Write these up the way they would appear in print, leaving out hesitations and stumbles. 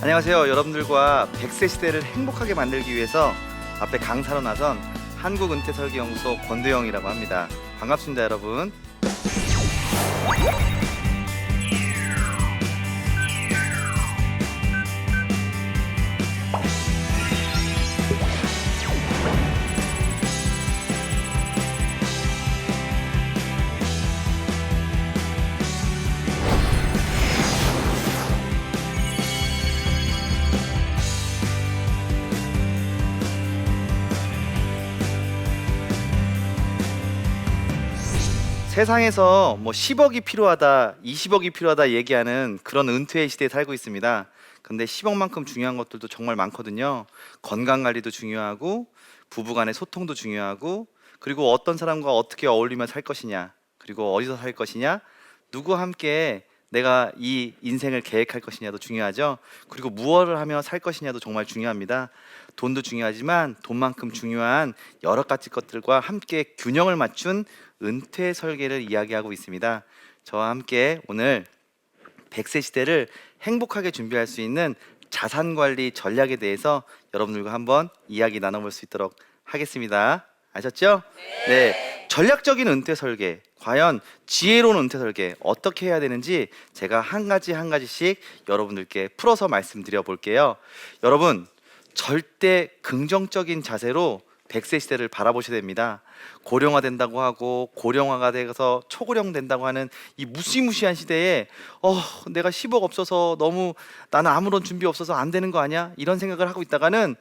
안녕하세요. 여러분들과 100세 시대를 행복하게 만들기 위해서 앞에 강사로 나선 한국은퇴설계연구소 권도영이라고 합니다. 반갑습니다, 여러분. 세상에서 뭐 10억이 필요하다, 20억이 필요하다 얘기하는 그런 은퇴의 시대에 살고 있습니다. 근데 10억만큼 중요한 것들도 정말 많거든요. 건강 관리도 중요하고, 부부간의 소통도 중요하고, 그리고 어떤 사람과 어떻게 어울리며 살 것이냐, 그리고 어디서 살 것이냐, 누구와 함께 내가 이 인생을 계획할 것이냐도 중요하죠. 그리고 무엇을 하며 살 것이냐도 정말 중요합니다. 돈도 중요하지만 돈만큼 중요한 여러 가지 것들과 함께 균형을 맞춘 은퇴 설계를 이야기하고 있습니다. 저와 함께 오늘 100세 시대를 행복하게 준비할 수 있는 자산관리 전략에 대해서 여러분들과 한번 이야기 나눠볼 수 있도록 하겠습니다. 아셨죠? 네. 전략적인 은퇴 설계, 과연 지혜로운 은퇴 설계 어떻게 해야 되는지 제가 한 가지씩 여러분들께 풀어서 말씀드려 볼게요. 여러분, 절대 긍정적인 자세로 100세 시대를 바라보셔야 됩니다. 고령화된다고 하고 고령화가 돼서 초고령 된다고 하는 이 무시무시한 시대에 내가 10억 없어서 너무 나는 아무런 준비 없어서 안 되는 거 아니야? 이런 생각을 하고 있다가는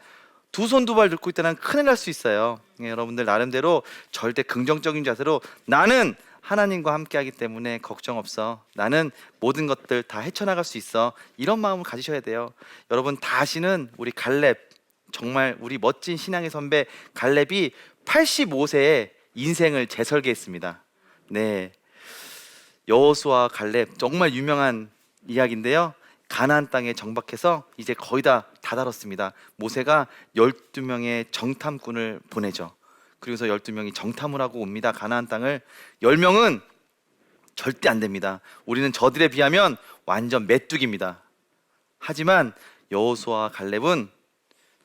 두 손 두 발 늙고 있다는 큰일 날 수 있어요. 여러분들 나름대로 절대 긍정적인 자세로 나는 하나님과 함께하기 때문에 걱정 없어. 나는 모든 것들 다 헤쳐나갈 수 있어. 이런 마음을 가지셔야 돼요. 여러분 다 아시는 우리 갈렙, 정말 우리 멋진 신앙의 선배 갈렙이 85세에 인생을 재설계했습니다. 네, 여호수아 갈렙 정말 유명한 이야기인데요. 가나안 땅에 정박해서 이제 거의 다 다다랐습니다. 모세가 12명의 정탐꾼을 보내죠. 그래서 12명이 정탐을 하고 옵니다. 가나안 땅을. 10명은 절대 안 됩니다. 우리는 저들에 비하면 완전 메뚜기입니다. 하지만 여호수아와 갈렙은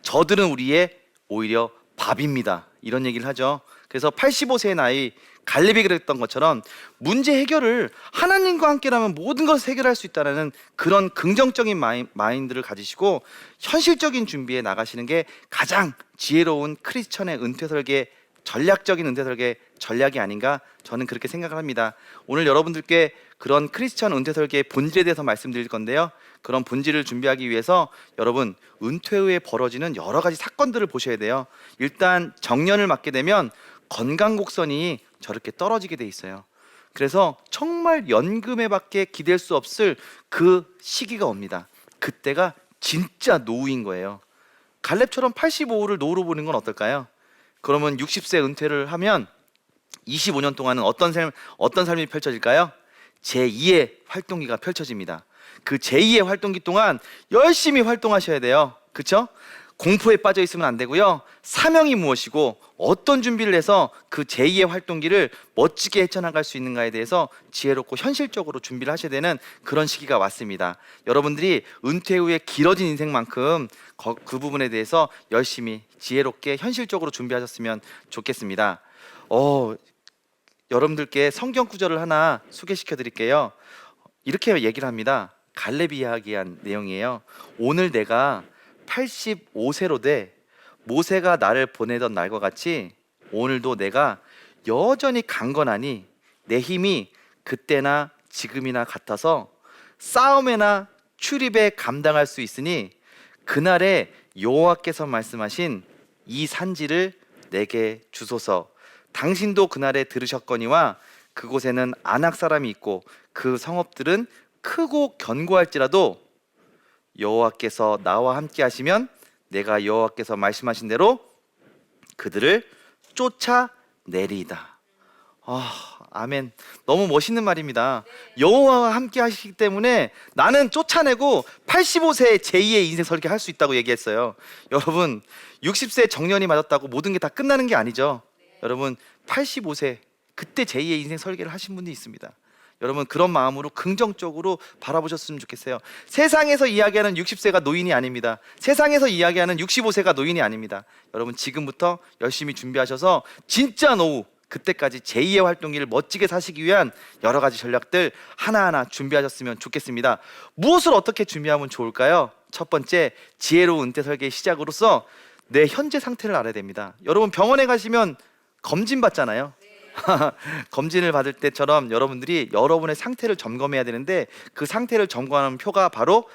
저들은 우리의 오히려 밥입니다. 이런 얘기를 하죠. 그래서 85세의 나이 갈렙이 그랬던 것처럼 문제 해결을 하나님과 함께라면 모든 것을 해결할 수 있다는 그런 긍정적인 마인드를 가지시고 현실적인 준비에 나가시는 게 가장 지혜로운 크리스천의 은퇴 설계, 전략적인 은퇴 설계 전략이 아닌가, 저는 그렇게 생각을 합니다. 오늘 여러분들께 그런 크리스천 은퇴 설계의 본질에 대해서 말씀드릴 건데요. 그런 본질을 준비하기 위해서 여러분 은퇴 후에 벌어지는 여러 가지 사건들을 보셔야 돼요. 일단 정년을 맞게 되면 건강 곡선이 저렇게 떨어지게 돼 있어요. 그래서 정말 연금에밖에 기댈 수 없을 그 시기가 옵니다. 그때가 진짜 노후인 거예요. 갈렙처럼 85를 노후로 보는 건 어떨까요? 그러면 60세 은퇴를 하면 25년 동안은 어떤 삶이 펼쳐질까요? 제2의 활동기가 펼쳐집니다. 그 제2의 활동기 동안 열심히 활동하셔야 돼요. 그렇죠? 공포에 빠져 있으면 안 되고요. 사명이 무엇이고 어떤 준비를 해서 그 제2의 활동기를 멋지게 헤쳐나갈 수 있는가에 대해서 지혜롭고 현실적으로 준비를 하셔야 되는 그런 시기가 왔습니다. 여러분들이 은퇴 후에 길어진 인생만큼 그 부분에 대해서 열심히 지혜롭게 현실적으로 준비하셨으면 좋겠습니다. 여러분들께 성경 구절을 하나 소개시켜 드릴게요. 이렇게 얘기를 합니다. 갈렙이 이야기한 내용이에요. 오늘 내가 85세로 돼 모세가 나를 보내던 날과 같이 오늘도 내가 여전히 강건하니 내 힘이 그때나 지금이나 같아서 싸움에나 출입에 감당할 수 있으니 그날에 여호와께서 말씀하신 이 산지를 내게 주소서. 당신도 그날에 들으셨거니와 그곳에는 아낙 사람이 있고 그 성읍들은 크고 견고할지라도 여호와께서 나와 함께 하시면 내가 여호와께서 말씀하신 대로 그들을 쫓아내리이다. 아멘. 너무 멋있는 말입니다. 여호와와 함께 하시기 때문에 나는 쫓아내고 85세에 제2의 인생 설계할 수 있다고 얘기했어요. 여러분 60세 정년이 맞았다고 모든 게 다 끝나는 게 아니죠. 여러분 85세 그때 제2의 인생 설계를 하신 분이 있습니다. 여러분 그런 마음으로 긍정적으로 바라보셨으면 좋겠어요. 세상에서 이야기하는 60세가 노인이 아닙니다. 세상에서 이야기하는 65세가 노인이 아닙니다. 여러분 지금부터 열심히 준비하셔서 진짜 노후 그때까지 제2의 활동기를 멋지게 사시기 위한 여러 가지 전략들 하나하나 준비하셨으면 좋겠습니다. 무엇을 어떻게 준비하면 좋을까요? 첫 번째, 지혜로운 은퇴 설계의 시작으로서 내 현재 상태를 알아야 됩니다. 여러분 병원에 가시면 검진 받잖아요. 검진을 받을 때처럼 여러분들이 여러분의 상태를 점검해야 되는데 그 상태를 점검하는 표가 바로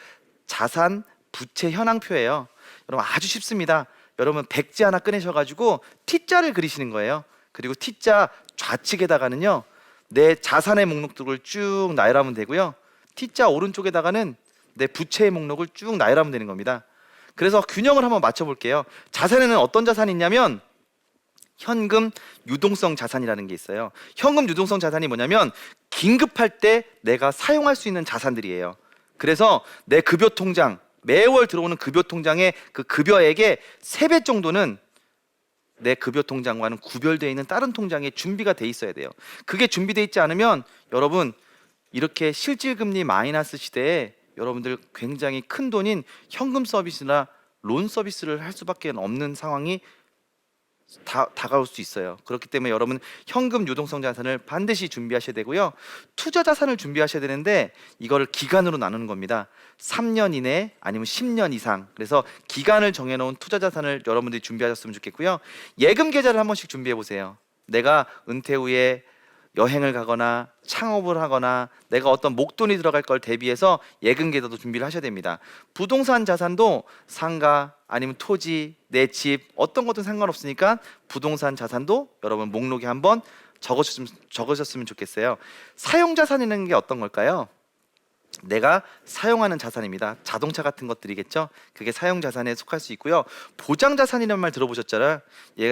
자산 부채 현황표예요. 여러분 아주 쉽습니다. 여러분 백지 하나 꺼내셔가지고 T자를 그리시는 거예요. 그리고 T자 좌측에다가는요 내 자산의 목록들을 쭉 나열하면 되고요, T자 오른쪽에다가는 내 부채의 목록을 쭉 나열하면 되는 겁니다. 그래서 균형을 한번 맞춰볼게요. 자산에는 어떤 자산이 있냐면 현금 유동성 자산이라는 게 있어요. 현금 유동성 자산이 뭐냐면 긴급할 때 내가 사용할 수 있는 자산들이에요. 그래서 내 급여 통장, 매월 들어오는 급여 통장의 그 급여액의 3배 정도는 내 급여 통장과는 구별되어 있는 다른 통장에 준비가 돼 있어야 돼요. 그게 준비되어 있지 않으면 여러분 이렇게 실질금리 마이너스 시대에 여러분들 굉장히 큰 돈인 현금 서비스나 론 서비스를 할 수밖에 없는 상황이 다가올 수 있어요. 그렇기 때문에 여러분 현금 유동성 자산을 반드시 준비하셔야 되고요, 투자 자산을 준비하셔야 되는데 이거를 기간으로 나누는 겁니다. 3년 이내 아니면 10년 이상. 그래서 기간을 정해놓은 투자 자산을 여러분들이 준비하셨으면 좋겠고요, 예금 계좌를 한 번씩 준비해 보세요. 내가 은퇴 후에 여행을 가거나 창업을 하거나 내가 어떤 목돈이 들어갈 걸 대비해서 예금 계좌도 준비를 하셔야 됩니다. 부동산 자산도 상가 아니면 토지, 내 집 어떤 것도 상관없으니까 부동산 자산도 여러분 목록에 한번 적으셨으면 좋겠어요. 사용 자산이라는 게 어떤 걸까요? 내가 사용하는 자산입니다. 자동차 같은 것들이겠죠. 그게 사용 자산에 속할 수 있고요, 보장 자산이라는 말 들어보셨잖아요.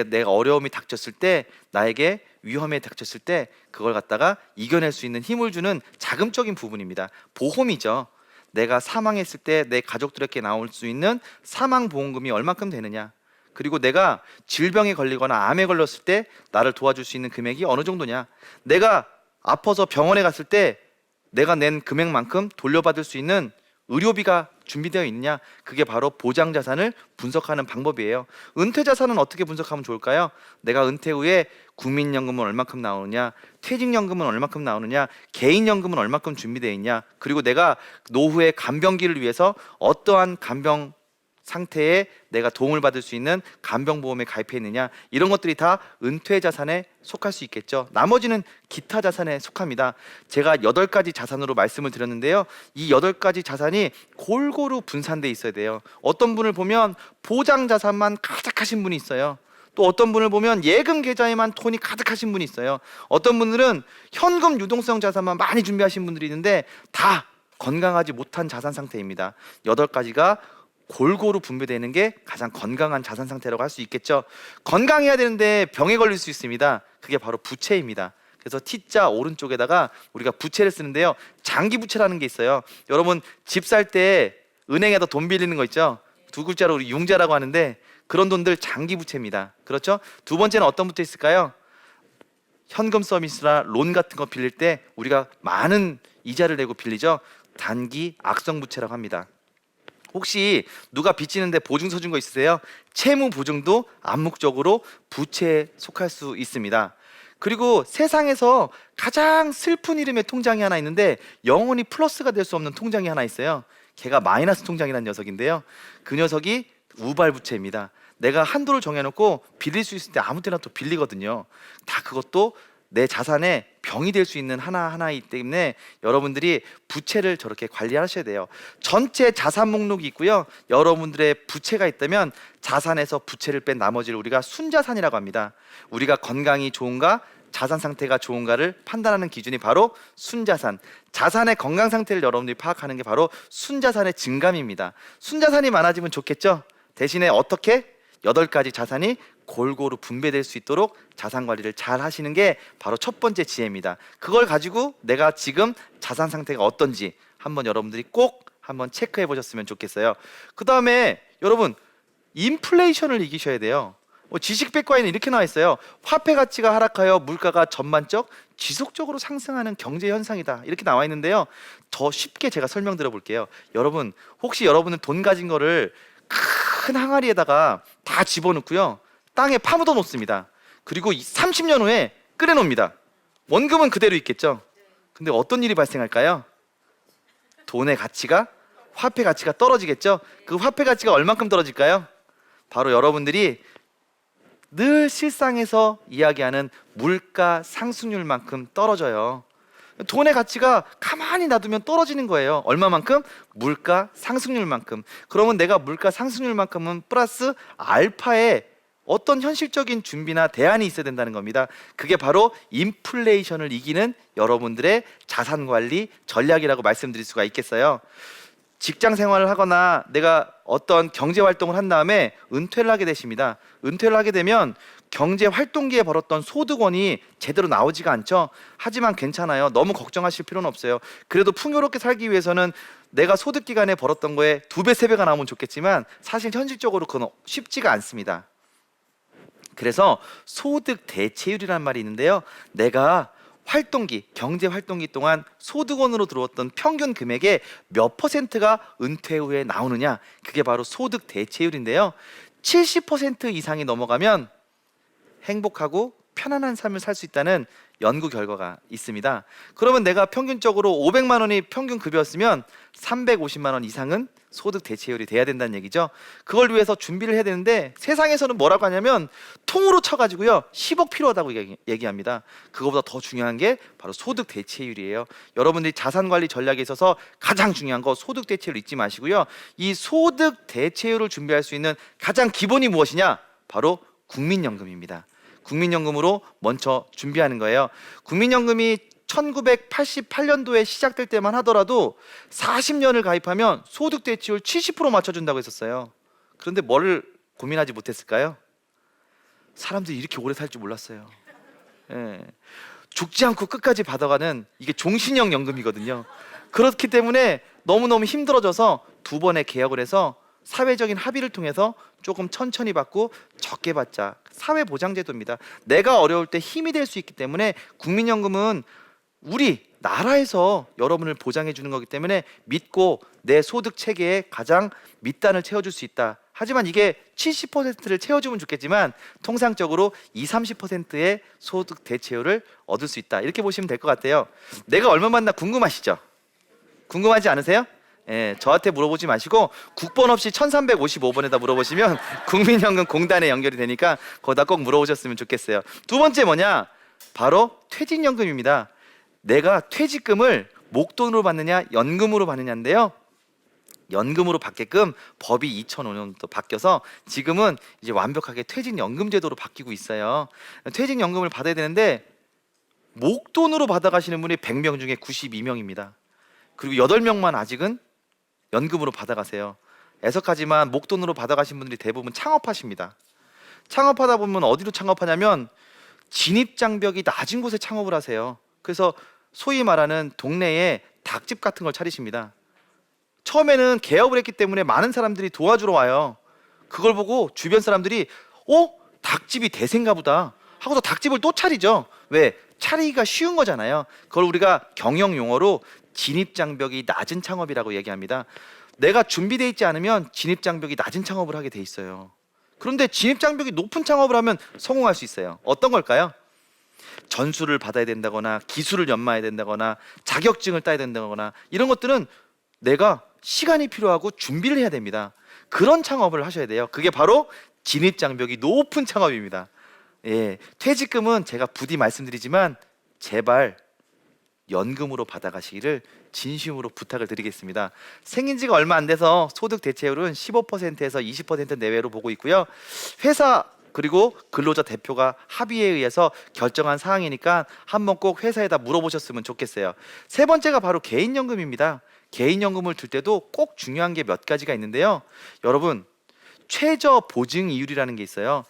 내가 어려움이 닥쳤을 때, 나에게 위험에 닥쳤을 때 그걸 갖다가 이겨낼 수 있는 힘을 주는 자금적인 부분입니다. 보험이죠. 내가 사망했을 때 내 가족들에게 나올 수 있는 사망보험금이 얼마큼 되느냐, 그리고 내가 질병에 걸리거나 암에 걸렸을 때 나를 도와줄 수 있는 금액이 어느 정도냐, 내가 아파서 병원에 갔을 때 내가 낸 금액만큼 돌려받을 수 있는 의료비가 준비되어 있느냐, 그게 바로 보장 자산을 분석하는 방법이에요. 은퇴 자산은 어떻게 분석하면 좋을까요? 내가 은퇴 후에 국민연금은 얼마큼 나오느냐, 퇴직연금은 얼마큼 나오느냐, 개인연금은 얼마큼 준비되어 있냐, 그리고 내가 노후의 간병기를 위해서 어떠한 간병 상태에 내가 도움을 받을 수 있는 간병보험에 가입해 있느냐, 이런 것들이 다 은퇴 자산에 속할 수 있겠죠. 나머지는 기타 자산에 속합니다. 제가 8가지 자산으로 말씀을 드렸는데요, 이 8가지 자산이 골고루 분산돼 있어야 돼요. 어떤 분을 보면 보장 자산만 가득하신 분이 있어요. 또 어떤 분을 보면 예금 계좌에만 돈이 가득하신 분이 있어요. 어떤 분들은 현금 유동성 자산만 많이 준비하신 분들이 있는데 다 건강하지 못한 자산 상태입니다. 8가지가 골고루 분배되는 게 가장 건강한 자산 상태라고 할 수 있겠죠. 건강해야 되는데 병에 걸릴 수 있습니다. 그게 바로 부채입니다. 그래서 T자 오른쪽에다가 우리가 부채를 쓰는데요, 장기 부채라는 게 있어요. 여러분 집 살 때 은행에다 돈 빌리는 거 있죠. 2글자로 우리 융자라고 하는데 그런 돈들 장기 부채입니다. 그렇죠? 두 번째는 어떤 부채 있을까요? 현금 서비스나 론 같은 거 빌릴 때 우리가 많은 이자를 내고 빌리죠. 단기 악성 부채라고 합니다. 혹시 누가 빚지는데 보증서 준 거 있으세요? 채무 보증도 암묵적으로 부채에 속할 수 있습니다. 그리고 세상에서 가장 슬픈 이름의 통장이 하나 있는데 영원히 플러스가 될 수 없는 통장이 하나 있어요. 걔가 마이너스 통장이라는 녀석인데요, 그 녀석이 우발부채입니다. 내가 한도를 정해놓고 빌릴 수 있을 때 아무 때나 또 빌리거든요. 다 그것도 내 자산에 병이 될 수 있는 하나이기 때문에 여러분들이 부채를 저렇게 관리하셔야 돼요. 전체 자산 목록이 있고요, 여러분들의 부채가 있다면 자산에서 부채를 뺀 나머지를 우리가 순자산이라고 합니다. 우리가 건강이 좋은가 자산 상태가 좋은가를 판단하는 기준이 바로 순자산, 자산의 건강 상태를 여러분들이 파악하는 게 바로 순자산의 증감입니다. 순자산이 많아지면 좋겠죠. 대신에 어떻게 8가지 자산이 골고루 분배될 수 있도록 자산 관리를 잘 하시는 게 바로 첫 번째 지혜입니다. 그걸 가지고 내가 지금 자산 상태가 어떤지 한번 여러분들이 꼭 한번 체크해 보셨으면 좋겠어요. 그 다음에 여러분 인플레이션을 이기셔야 돼요. 지식백과에는 이렇게 나와 있어요. 화폐 가치가 하락하여 물가가 전반적 지속적으로 상승하는 경제 현상이다. 이렇게 나와 있는데요. 더 쉽게 제가 설명드려 볼게요. 여러분, 혹시 여러분은 돈 가진 거를 큰 항아리에다가 다 집어넣고요. 땅에 파묻어 놓습니다. 그리고 30년 후에 끓여 놓습니다. 원금은 그대로 있겠죠. 근데 어떤 일이 발생할까요? 돈의 가치가, 화폐 가치가 떨어지겠죠. 그 화폐 가치가 얼만큼 떨어질까요? 바로 여러분들이 늘 실상에서 이야기하는 물가 상승률만큼 떨어져요. 돈의 가치가 가만히 놔두면 떨어지는 거예요. 얼마만큼? 물가 상승률만큼. 그러면 내가 물가 상승률만큼은 플러스 알파의 어떤 현실적인 준비나 대안이 있어야 된다는 겁니다. 그게 바로 인플레이션을 이기는 여러분들의 자산 관리 전략이라고 말씀드릴 수가 있겠어요. 직장 생활을 하거나 내가 어떤 경제 활동을 한 다음에 은퇴를 하게 되십니다. 은퇴를 하게 되면 경제 활동기에 벌었던 소득원이 제대로 나오지가 않죠. 하지만 괜찮아요. 너무 걱정하실 필요는 없어요. 그래도 풍요롭게 살기 위해서는 내가 소득 기간에 벌었던 거에 2배, 3배가 나오면 좋겠지만 사실 현실적으로 그건 쉽지가 않습니다. 그래서 소득 대체율이라는 말이 있는데요. 내가 활동기, 경제 활동기 동안 소득원으로 들어왔던 평균 금액의 몇 퍼센트가 은퇴 후에 나오느냐, 그게 바로 소득 대체율인데요. 70% 이상이 넘어가면 행복하고 편안한 삶을 살 수 있다는 연구 결과가 있습니다. 그러면 내가 평균적으로 500만 원이 평균 급여였으면 350만 원 이상은 소득 대체율이 돼야 된다는 얘기죠. 그걸 위해서 준비를 해야 되는데 세상에서는 뭐라고 하냐면 통으로 쳐가지고요 10억 필요하다고 얘기합니다. 그거보다 더 중요한 게 바로 소득 대체율이에요. 여러분들이 자산 관리 전략에 있어서 가장 중요한 거 소득 대체율 잊지 마시고요. 이 소득 대체율을 준비할 수 있는 가장 기본이 무엇이냐? 바로 국민연금입니다. 국민연금으로 먼저 준비하는 거예요. 국민연금이 1988년도에 시작될 때만 하더라도 40년을 가입하면 소득 대체율 70% 맞춰준다고 했었어요. 그런데 뭐를 고민하지 못했을까요? 사람들이 이렇게 오래 살 줄 몰랐어요. 예. 죽지 않고 끝까지 받아가는 이게 종신형 연금이거든요. 그렇기 때문에 너무너무 힘들어져서 2번의 개혁을 해서 사회적인 합의를 통해서 조금 천천히 받고 적게 받자. 사회보장제도입니다. 내가 어려울 때 힘이 될 수 있기 때문에 국민연금은 우리 나라에서 여러분을 보장해 주는 거기 때문에 믿고 내 소득 체계에 가장 밑단을 채워줄 수 있다. 하지만 이게 70%를 채워주면 좋겠지만 통상적으로 20-30%의 소득 대체율을 얻을 수 있다. 이렇게 보시면 될 것 같아요. 내가 얼마 받나 궁금하시죠? 궁금하지 않으세요? 예, 저한테 물어보지 마시고 국번 없이 1355번에다 물어보시면 국민연금 공단에 연결이 되니까 거기다 꼭 물어보셨으면 좋겠어요. 2번째 뭐냐? 바로 퇴직연금입니다. 내가 퇴직금을 목돈으로 받느냐 연금으로 받느냐인데요. 연금으로 받게끔 법이 2005년부터 바뀌어서 지금은 이제 완벽하게 퇴직연금 제도로 바뀌고 있어요. 퇴직연금을 받아야 되는데 목돈으로 받아가시는 분이 100명 중에 92명입니다. 그리고 8명만 아직은 연금으로 받아가세요. 애석하지만 목돈으로 받아가신 분들이 대부분 창업하십니다. 창업하다 보면 어디로 창업하냐면 진입장벽이 낮은 곳에 창업을 하세요. 그래서 소위 말하는 동네에 닭집 같은 걸 차리십니다. 처음에는 개업을 했기 때문에 많은 사람들이 도와주러 와요. 그걸 보고 주변 사람들이 닭집이 대세인가 보다 하고서 닭집을 또 차리죠. 왜? 차리기가 쉬운 거잖아요. 그걸 우리가 경영 용어로 진입장벽이 낮은 창업이라고 얘기합니다. 내가 준비되어 있지 않으면 진입장벽이 낮은 창업을 하게 돼 있어요. 그런데 진입장벽이 높은 창업을 하면 성공할 수 있어요. 어떤 걸까요? 전수를 받아야 된다거나 기술을 연마해야 된다거나 자격증을 따야 된다거나 이런 것들은 내가 시간이 필요하고 준비를 해야 됩니다. 그런 창업을 하셔야 돼요. 그게 바로 진입장벽이 높은 창업입니다. 예, 퇴직금은 제가 부디 말씀드리지만 제발 연금으로 받아가시기를 진심으로 부탁을 드리겠습니다. 생긴 지가 얼마 안 돼서 소득 대체율은 15%에서 20% 내외로 보고 있고요. 회사 그리고 근로자 대표가 합의에 의해서 결정한 사항이니까 한번 꼭 회사에다 물어보셨으면 좋겠어요. 3번째가 바로 개인연금입니다. 개인연금을 들 때도 꼭 중요한 게 몇 가지가 있는데요. 여러분, 최저 보증 이율이라는 게 있어요.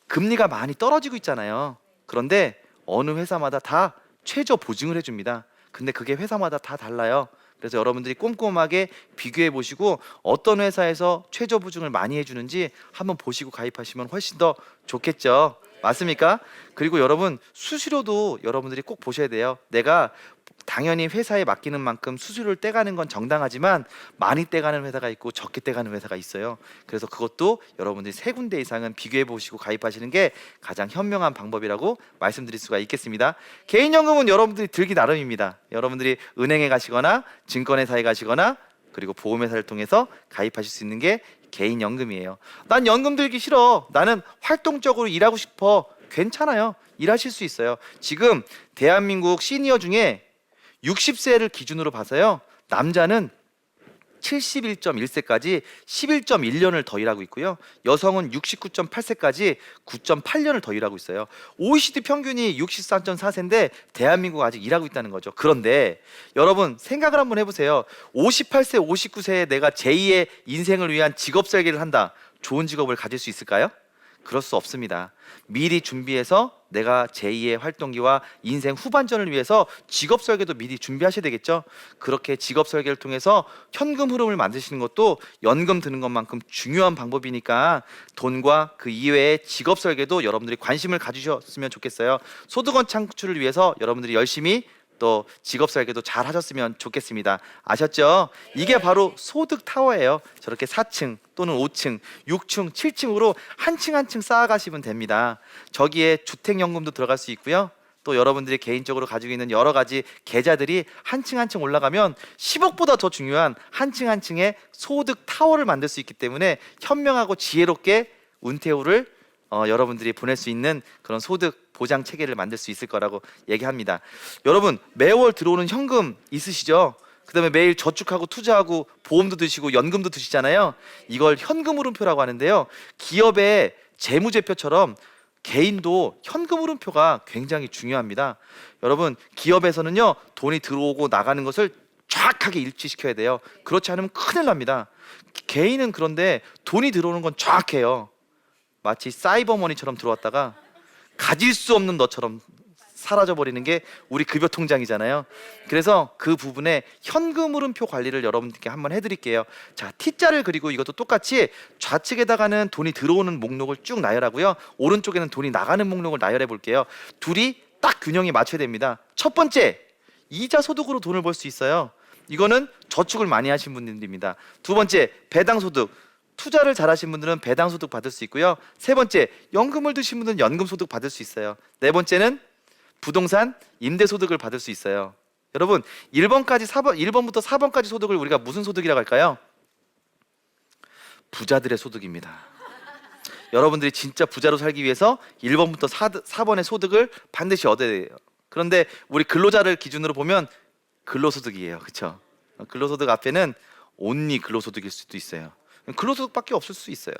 금리가 많이 떨어지고 있잖아요. 그런데 어느 회사마다 다 최저 보증을 해줍니다. 근데 그게 회사마다 다 달라요. 그래서 여러분들이 꼼꼼하게 비교해 보시고 어떤 회사에서 최저 보증을 많이 해주는지 한번 보시고 가입하시면 훨씬 더 좋겠죠. 맞습니까? 그리고 여러분 수수료도 여러분들이 꼭 보셔야 돼요. 내가 당연히 회사에 맡기는 만큼 수수료를 떼가는 건 정당하지만 많이 떼가는 회사가 있고 적게 떼가는 회사가 있어요. 그래서 그것도 여러분들이 세 군데 이상은 비교해 보시고 가입하시는 게 가장 현명한 방법이라고 말씀드릴 수가 있겠습니다. 개인연금은 여러분들이 들기 나름입니다. 여러분들이 은행에 가시거나 증권회사에 가시거나 그리고 보험회사를 통해서 가입하실 수 있는 게 개인연금이에요. 난 연금 들기 싫어. 나는 활동적으로 일하고 싶어. 괜찮아요. 일하실 수 있어요. 지금 대한민국 시니어 중에 60세를 기준으로 봐서요. 남자는 71.1세까지 11.1년을 더 일하고 있고요. 여성은 69.8세까지 9.8년을 더 일하고 있어요. OECD 평균이 63.4세인데 대한민국 아직 일하고 있다는 거죠. 그런데 여러분 생각을 한번 해보세요. 58세, 59세에 내가 제2의 인생을 위한 직업 설계를 한다. 좋은 직업을 가질 수 있을까요? 그럴 수 없습니다. 미리 준비해서 내가 제2의 활동기와 인생 후반전을 위해서 직업 설계도 미리 준비하셔야 되겠죠. 그렇게 직업 설계를 통해서 현금 흐름을 만드시는 것도 연금 드는 것만큼 중요한 방법이니까 돈과 그 이외의 직업 설계도 여러분들이 관심을 가지셨으면 좋겠어요. 소득원 창출을 위해서 여러분들이 열심히 또 직업 설계도 잘 하셨으면 좋겠습니다. 아셨죠? 이게 바로 소득 타워예요. 저렇게 4층 또는 5층, 6층, 7층으로 한 층 한 층 쌓아가시면 됩니다. 저기에 주택연금도 들어갈 수 있고요. 또 여러분들이 개인적으로 가지고 있는 여러 가지 계좌들이 한 층 한 층 올라가면 10억보다 더 중요한 한 층 한 층의 소득 타워를 만들 수 있기 때문에 현명하고 지혜롭게 운태우를 여러분들이 보낼 수 있는 그런 소득 보장 체계를 만들 수 있을 거라고 얘기합니다. 여러분 매월 들어오는 현금 있으시죠? 그 다음에 매일 저축하고 투자하고 보험도 드시고 연금도 드시잖아요. 이걸 현금 흐름표라고 하는데요. 기업의 재무제표처럼 개인도 현금 흐름표가 굉장히 중요합니다. 여러분 기업에서는요 돈이 들어오고 나가는 것을 정확하게 일치시켜야 돼요. 그렇지 않으면 큰일 납니다. 개인은 그런데 돈이 들어오는 건 정확해요. 마치 사이버머니처럼 들어왔다가 가질 수 없는 너처럼 사라져버리는 게 우리 급여 통장이잖아요. 그래서 그 부분에 현금 흐름표 관리를 여러분들께 한번 해드릴게요. 자, T자를 그리고 이것도 똑같이 좌측에다가는 돈이 들어오는 목록을 쭉 나열하고요. 오른쪽에는 돈이 나가는 목록을 나열해 볼게요. 둘이 딱 균형이 맞춰야 됩니다. 첫 번째, 이자 소득으로 돈을 벌 수 있어요. 이거는 저축을 많이 하신 분들입니다. 두 번째, 배당 소득. 투자를 잘하신 분들은 배당 소득 받을 수 있고요. 세 번째, 연금을 드신 분들은 연금 소득 받을 수 있어요. 네 번째는 부동산 임대 소득을 받을 수 있어요. 여러분 1번부터 4번까지 소득을 우리가 무슨 소득이라고 할까요? 부자들의 소득입니다. 여러분들이 진짜 부자로 살기 위해서 1번부터 4번의 소득을 반드시 얻어야 돼요. 그런데 우리 근로자를 기준으로 보면 근로소득이에요. 그렇죠? 근로소득 앞에는 온리 근로소득일 수도 있어요. 근로소득밖에 없을 수 있어요.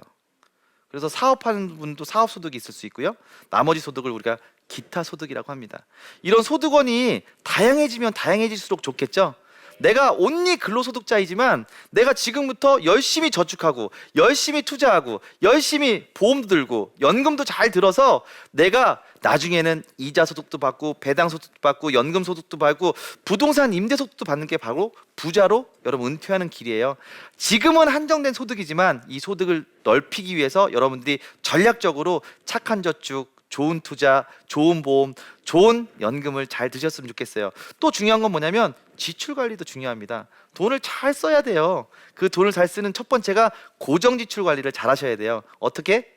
그래서 사업하는 분도 사업소득이 있을 수 있고요. 나머지 소득을 우리가 기타 소득이라고 합니다. 이런 소득원이 다양해지면 다양해질수록 좋겠죠. 내가 온리 근로소득자이지만 내가 지금부터 열심히 저축하고 열심히 투자하고 열심히 보험도 들고 연금도 잘 들어서 내가 나중에는 이자 소득도 받고 배당 소득도 받고 연금 소득도 받고 부동산 임대 소득도 받는 게 바로 부자로 여러분 은퇴하는 길이에요. 지금은 한정된 소득이지만 이 소득을 넓히기 위해서 여러분들이 전략적으로 착한 저축, 좋은 투자, 좋은 보험, 좋은 연금을 잘 드셨으면 좋겠어요. 또 중요한 건 뭐냐면 지출 관리도 중요합니다. 돈을 잘 써야 돼요. 그 돈을 잘 쓰는 첫 번째가 고정 지출 관리를 잘 하셔야 돼요. 어떻게?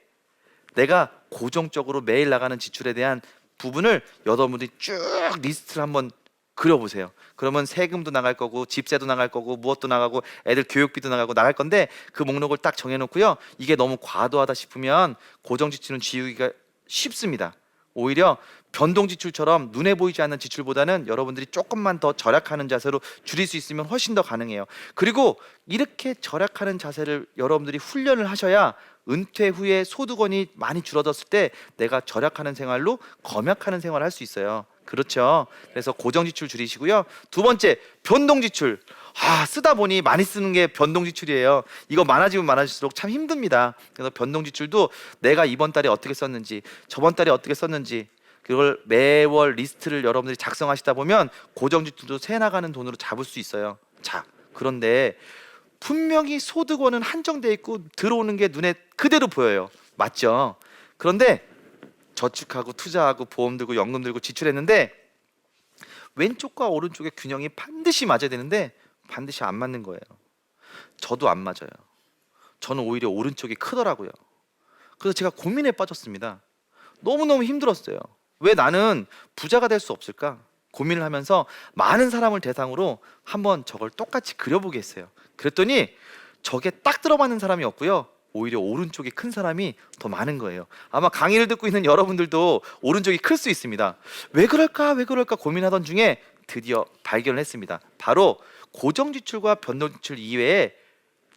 내가 고정적으로 매일 나가는 지출에 대한 부분을 여러분들이 쭉 리스트를 한번 그려보세요. 그러면 세금도 나갈 거고 집세도 나갈 거고 무엇도 나가고 애들 교육비도 나가고 나갈 건데 그 목록을 딱 정해놓고요. 이게 너무 과도하다 싶으면 고정 지출은 지우기가 쉽습니다. 오히려 변동 지출처럼 눈에 보이지 않는 지출보다는 여러분들이 조금만 더 절약하는 자세로 줄일 수 있으면 훨씬 더 가능해요. 그리고 이렇게 절약하는 자세를 여러분들이 훈련을 하셔야 은퇴 후에 소득원이 많이 줄어들었을 때 내가 절약하는 생활로 검약하는 생활을 할 수 있어요. 그렇죠. 그래서 고정 지출 줄이시고요. 두 번째, 변동 지출. 쓰다 보니 많이 쓰는 게 변동 지출이에요. 이거 많아지면 많아질수록 참 힘듭니다. 그래서 변동 지출도 내가 이번 달에 어떻게 썼는지, 저번 달에 어떻게 썼는지 그걸 매월 리스트를 여러분들이 작성하시다 보면 고정 지출도 새 나가는 돈으로 잡을 수 있어요. 자, 그런데 분명히 소득원은 한정돼 있고 들어오는 게 눈에 그대로 보여요. 맞죠? 그런데 저축하고 투자하고 보험 들고 연금 들고 지출했는데 왼쪽과 오른쪽의 균형이 반드시 맞아야 되는데 반드시 안 맞는 거예요. 저도 안 맞아요. 저는 오히려 오른쪽이 크더라고요. 그래서 제가 고민에 빠졌습니다. 너무너무 힘들었어요. 왜 나는 부자가 될 수 없을까? 고민을 하면서 많은 사람을 대상으로 한번 저걸 똑같이 그려보게 했어요. 그랬더니 저게 딱 들어맞는 사람이 없고요. 오히려 오른쪽이 큰 사람이 더 많은 거예요. 아마 강의를 듣고 있는 여러분들도 오른쪽이 클 수 있습니다. 왜 그럴까 고민하던 중에 드디어 발견을 했습니다. 바로 고정지출과 변동지출 이외에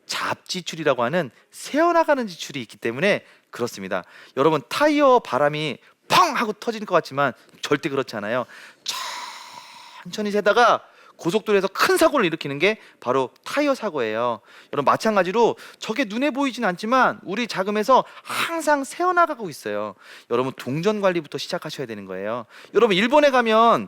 잡지출이라고 하는 새어나가는 지출이 있기 때문에 그렇습니다. 여러분, 타이어 바람이 펑 하고 터질 것 같지만 절대 그렇지 않아요. 천천히 세다가 고속도로에서 큰 사고를 일으키는 게 바로 타이어 사고예요. 여러분, 마찬가지로 저게 눈에 보이진 않지만 우리 자금에서 항상 새어나가고 있어요. 여러분, 동전 관리부터 시작하셔야 되는 거예요. 여러분, 일본에 가면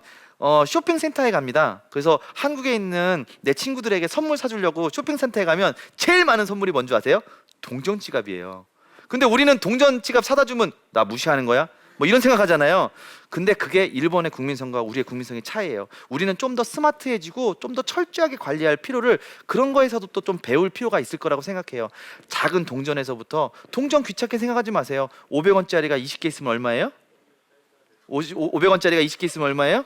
쇼핑센터에 갑니다. 그래서 한국에 있는 내 친구들에게 선물 사주려고 쇼핑센터에 가면 제일 많은 선물이 뭔지 아세요? 동전 지갑이에요. 근데 우리는 동전 지갑 사다 주면 나 무시하는 거야? 뭐 이런 생각하잖아요. 근데 그게 일본의 국민성과 우리의 국민성의 차이예요. 우리는 좀 더 스마트해지고 좀 더 철저하게 관리할 필요를, 그런 거에서도 또 좀 배울 필요가 있을 거라고 생각해요. 작은 동전에서부터, 동전 귀찮게 생각하지 마세요. 500원짜리가 20개 있으면 얼마예요? 500원짜리가 20개 있으면 얼마예요?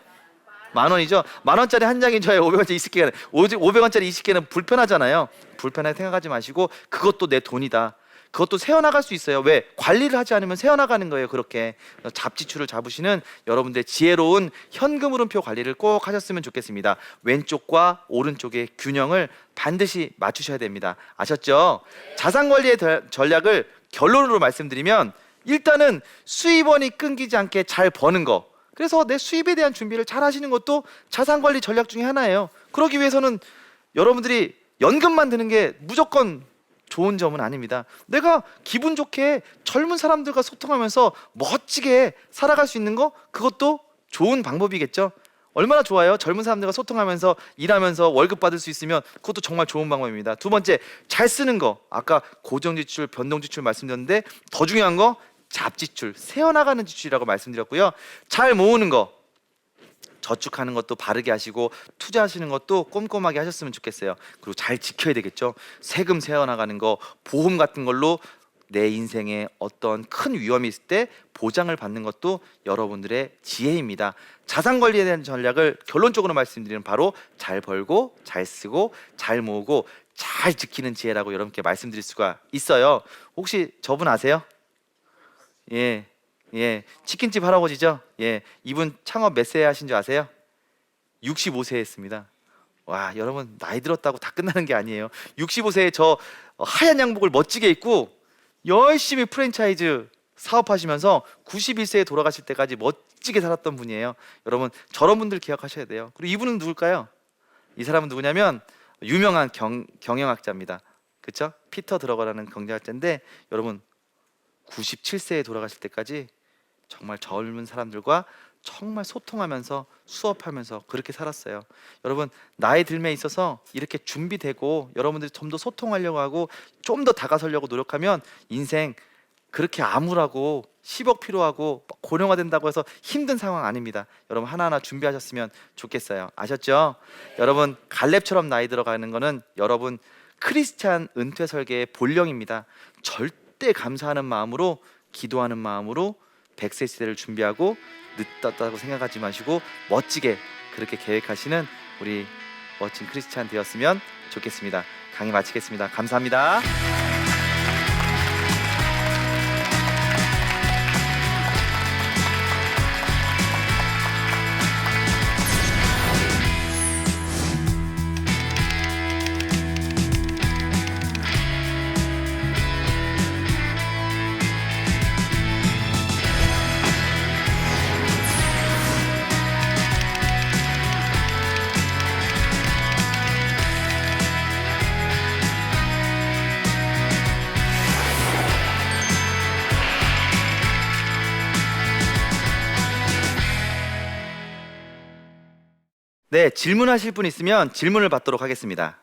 10,000원이죠. 10,000원짜리 한 장이 저의 500원짜리 20개가 500원짜리 20개는 불편하잖아요. 불편하게 생각하지 마시고 그것도 내 돈이다. 그것도 새어나갈 수 있어요. 왜? 관리를 하지 않으면 새어나가는 거예요. 그렇게 잡지출을 잡으시는 여러분들의 지혜로운 현금흐름표 관리를 꼭 하셨으면 좋겠습니다. 왼쪽과 오른쪽의 균형을 반드시 맞추셔야 됩니다. 아셨죠? 자산관리의 전략을 결론으로 말씀드리면, 일단은 수입원이 끊기지 않게 잘 버는 거, 그래서 내 수입에 대한 준비를 잘 하시는 것도 자산관리 전략 중에 하나예요. 그러기 위해서는 여러분들이 연금만 드는 게 무조건 좋은 점은 아닙니다. 내가 기분 좋게 젊은 사람들과 소통하면서 멋지게 살아갈 수 있는 거, 그것도 좋은 방법이겠죠. 얼마나 좋아요. 젊은 사람들과 소통하면서 일하면서 월급 받을 수 있으면 그것도 정말 좋은 방법입니다. 두 번째, 잘 쓰는 거. 아까 고정지출, 변동지출 말씀드렸는데 더 중요한 거 잡지출, 새어나가는 지출이라고 말씀드렸고요. 잘 모으는 거, 저축하는 것도 바르게 하시고 투자하시는 것도 꼼꼼하게 하셨으면 좋겠어요. 그리고 잘 지켜야 되겠죠. 세금 새어나가는 거, 보험 같은 걸로 내 인생에 어떤 큰 위험이 있을 때 보장을 받는 것도 여러분들의 지혜입니다. 자산 관리에 대한 전략을 결론적으로 말씀드리는 바로 잘 벌고 잘 쓰고 잘 모으고 잘 지키는 지혜라고 여러분께 말씀드릴 수가 있어요. 혹시 저분 아세요? 예, 치킨집 할아버지죠. 이분 창업 몇 세 하신 줄 아세요? 65세 했습니다. 와, 여러분, 나이 들었다고 다 끝나는 게 아니에요. 65세에 저 하얀 양복을 멋지게 입고 열심히 프랜차이즈 사업하시면서 91세에 돌아가실 때까지 멋지게 살았던 분이에요. 여러분, 저런 분들 기억하셔야 돼요. 그리고 이분은 누굴까요? 이 사람은 누구냐면 유명한 경영학자입니다. 그렇죠? 피터 드러거라는 경제학자인데, 여러분 97세에 돌아가실 때까지 정말 젊은 사람들과 정말 소통하면서 수업하면서 그렇게 살았어요. 여러분, 나이 들매 있어서 이렇게 준비되고 여러분들이 좀 더 소통하려고 하고 좀 더 다가서려고 노력하면 인생 그렇게 암울하고 10억 필요하고 고령화 된다고 해서 힘든 상황 아닙니다. 여러분, 하나하나 준비하셨으면 좋겠어요. 아셨죠? 여러분, 갈렙처럼 나이 들어가는 거는 여러분 크리스찬 은퇴 설계의 본령입니다. 절대 감사하는 마음으로, 기도하는 마음으로 100세 시대를 준비하고 늦었다고 생각하지 마시고 멋지게 그렇게 계획하시는 우리 멋진 크리스찬 되었으면 좋겠습니다. 강의 마치겠습니다. 감사합니다. 네, 질문하실 분 있으면 질문을 받도록 하겠습니다.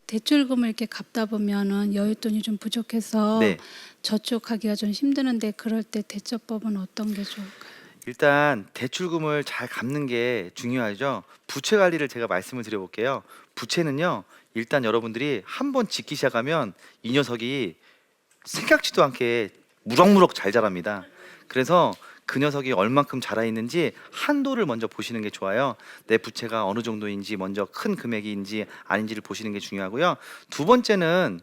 대출금을 이렇게 갚다 보면은 여윳돈이 좀 부족해서 네. 저축하기가 좀 힘드는데 그럴 때 대처법은 어떤 게 좋을까요? 일단 대출금을 잘 갚는 게 중요하죠. 부채 관리를 제가 말씀을 드려볼게요. 부채는요, 일단 여러분들이 한번 짓기 시작하면 이 녀석이 생각지도 않게 무럭무럭 잘 자랍니다. 그래서 그 녀석이 얼만큼 자라 있는지 한도를 먼저 보시는 게 좋아요. 내 부채가 어느 정도인지 먼저 큰 금액인지 아닌지를 보시는 게 중요하고요. 두 번째는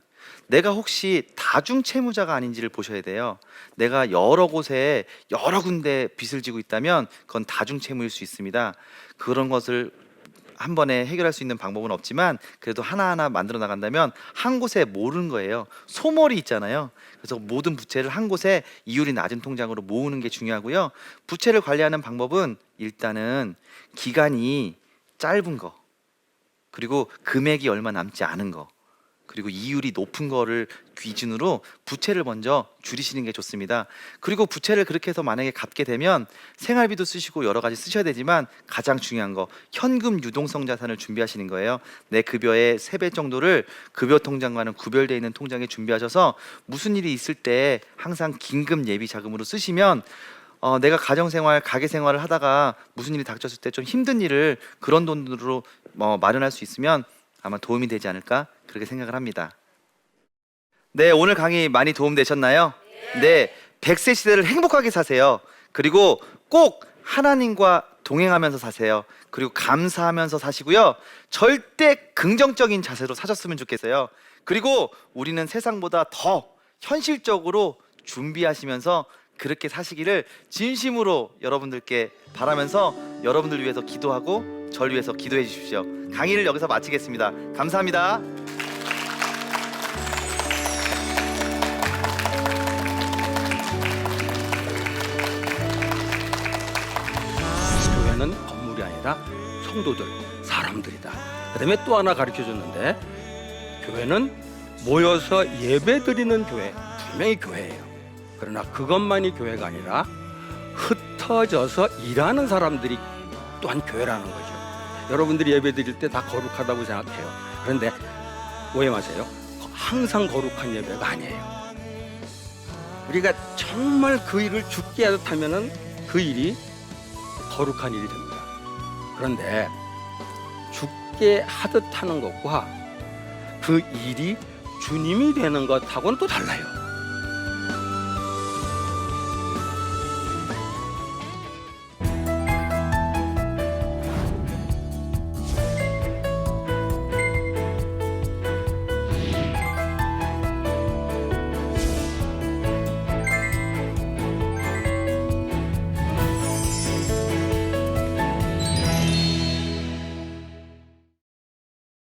내가 혹시 다중 채무자가 아닌지를 보셔야 돼요. 내가 여러 곳에 여러 군데 빚을 지고 있다면 그건 다중 채무일 수 있습니다. 그런 것을 한 번에 해결할 수 있는 방법은 없지만 그래도 하나하나 만들어 나간다면 한 곳에 모으는 거예요. 소몰이 있잖아요. 그래서 모든 부채를 한 곳에 이율이 낮은 통장으로 모으는 게 중요하고요. 부채를 관리하는 방법은 일단은 기간이 짧은 거, 그리고 금액이 얼마 남지 않은 거, 그리고 이율이 높은 거를 기준으로 부채를 먼저 줄이시는 게 좋습니다. 그리고 부채를 그렇게 해서 만약에 갚게 되면 생활비도 쓰시고 여러 가지 쓰셔야 되지만 가장 중요한 거, 현금 유동성 자산을 준비하시는 거예요. 내 급여의 3배 정도를 급여 통장과는 구별되어 있는 통장에 준비하셔서 무슨 일이 있을 때 항상 긴급 예비 자금으로 쓰시면 내가 가정생활, 가게생활을 하다가 무슨 일이 닥쳤을 때 좀 힘든 일을 그런 돈으로 마련할 수 있으면 아마 도움이 되지 않을까 그렇게 생각을 합니다. 네, 오늘 강의 많이 도움되셨나요? 네, 100세 시대를 행복하게 사세요. 그리고 꼭 하나님과 동행하면서 사세요. 그리고 감사하면서 사시고요. 절대 긍정적인 자세로 사셨으면 좋겠어요. 그리고 우리는 세상보다 더 현실적으로 준비하시면서 그렇게 사시기를 진심으로 여러분들께 바라면서 여러분들 위해서 기도하고 저를 위해서 기도해 주십시오. 강의를 여기서 마치겠습니다. 감사합니다. 교회는 건물이 아니라 성도들, 사람들이다. 그다음에 또 하나 가르쳐줬는데 교회는 모여서 예배드리는 교회, 분명히 교회예요. 그러나 그것만이 교회가 아니라 흩어져서 일하는 사람들이 또한 교회라는 거죠. 여러분들이 예배드릴 때 다 거룩하다고 생각해요. 그런데 오해 마세요. 항상 거룩한 예배가 아니에요. 우리가 정말 그 일을 죽게 하듯 하면은 그 일이 거룩한 일이 됩니다. 그런데 죽게 하듯 하는 것과 그 일이 주님이 되는 것하고는 또 달라요.